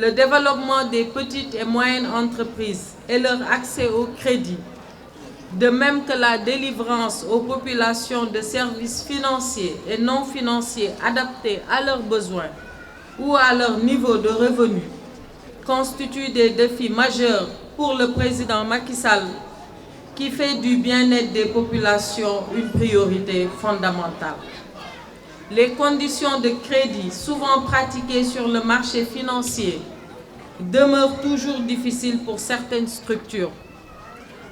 le développement des petites et moyennes entreprises et leur accès au crédit, de même que la délivrance aux populations de services financiers et non financiers adaptés à leurs besoins ou à leur niveau de revenu, constituent des défis majeurs pour le président Macky Sall, qui fait du bien-être des populations une priorité fondamentale. Les conditions de crédit souvent pratiquées sur le marché financier demeurent toujours difficiles pour certaines structures.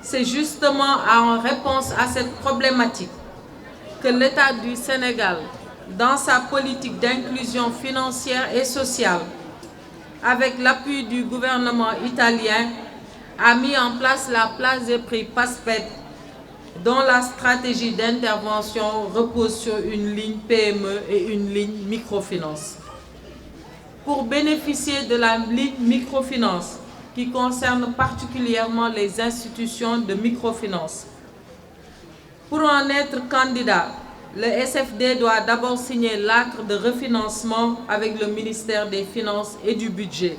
C'est justement en réponse à cette problématique que l'État du Sénégal, dans sa politique d'inclusion financière et sociale, avec l'appui du gouvernement italien, a mis en place la place des prix PASPET, dont la stratégie d'intervention repose sur une ligne PME et une ligne microfinance. Pour bénéficier de la ligne microfinance, qui concerne particulièrement les institutions de microfinance, pour en être candidat, le SFD doit d'abord signer l'acte de refinancement avec le ministère des Finances et du Budget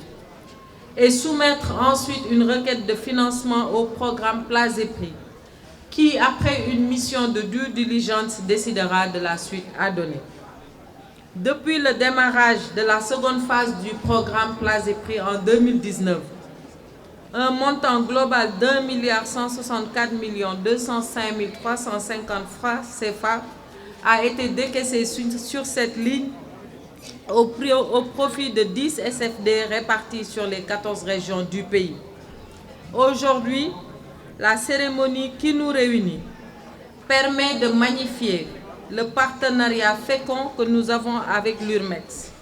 et soumettre ensuite une requête de financement au programme Place et Prix, qui, après une mission de due diligence, décidera de la suite à donner. Depuis le démarrage de la seconde phase du programme Place et Prix en 2019, un montant global d'1,164,205,350 francs CFA a été décaissé sur cette ligne au profit de 10 SFD répartis sur les 14 régions du pays. Aujourd'hui, la cérémonie qui nous réunit permet de magnifier le partenariat fécond que nous avons avec l'URMEX,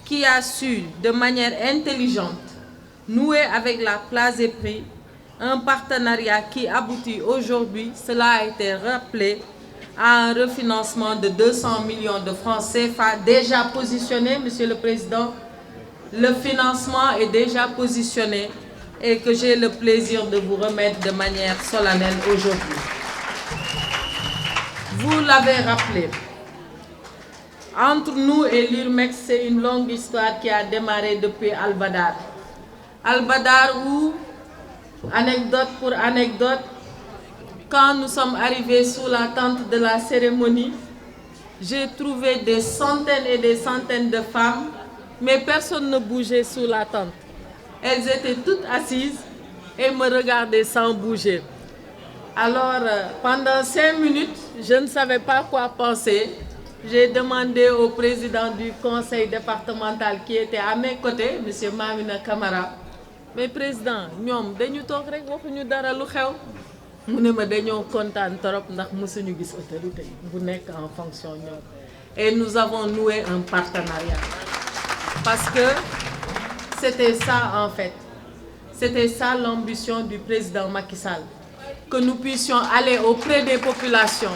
qui a su, de manière intelligente, nouer avec la Place et Prix un partenariat qui aboutit aujourd'hui, cela a été rappelé, à un refinancement de 200 millions de francs CFA déjà positionné, Monsieur le Président. Le financement est déjà positionné et que j'ai le plaisir de vous remettre de manière solennelle aujourd'hui. Vous l'avez rappelé, entre nous et l'URMEX, c'est une longue histoire qui a démarré depuis Al-Badar. Al-Badar où, anecdote pour anecdote, quand nous sommes arrivés sous la tente de la cérémonie, j'ai trouvé des centaines et des centaines de femmes, mais personne ne bougeait sous la tente. Elles étaient toutes assises et me regardaient sans bouger. Alors, pendant 5 minutes, je ne savais pas quoi penser. J'ai demandé au président du conseil départemental qui était à mes côtés, M. Mamina Camara, mais président, ñoom dañu toog rek waxuñu dara lu xew. Mu ne ma dañoo kontaan trop ndax mësuñu gis autorité bu nekk en fonction ñoom. Et nous avons noué un partenariat. Parce que c'était ça en fait. C'était ça l'ambition du président Macky Sall. Que nous puissions aller auprès des populations,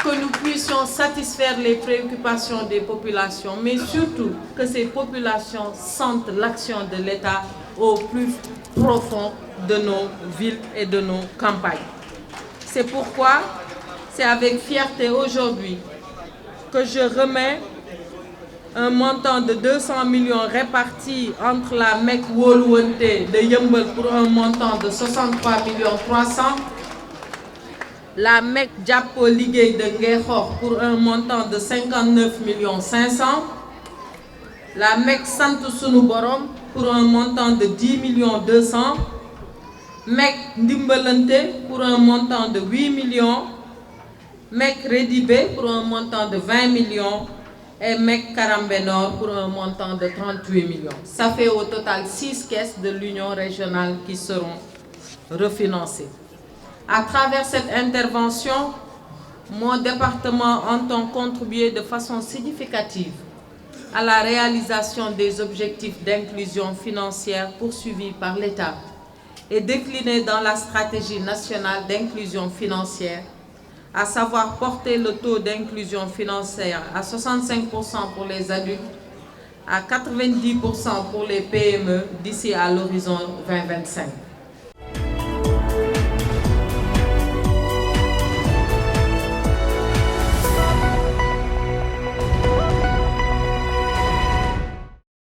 que nous puissions satisfaire les préoccupations des populations, mais surtout que ces populations sentent l'action de l'État au plus profond de nos villes et de nos campagnes. C'est pourquoi c'est avec fierté aujourd'hui que je remets un montant de 200 millions répartis entre la MEC Woluwante de Yeumbeul pour un montant de 63 millions 300, la MEC Jàppo Liggéey de Ngexox pour un montant de 59 millions 500, la MEC Sant Sunu Borom pour un montant de 10 millions 200, MEC Ndimbalante pour un montant de 8 millions, MEC Redibé pour un montant de 20 millions et MEC Karambénor pour un montant de 38 millions. Ça fait au total 6 caisses de l'Union régionale qui seront refinancées. À travers cette intervention, mon département entend contribuer de façon significative à la réalisation des objectifs d'inclusion financière poursuivis par l'État et déclinés dans la stratégie nationale d'inclusion financière, à savoir porter le taux d'inclusion financière à 65% pour les adultes, à 90% pour les PME d'ici à l'horizon 2025.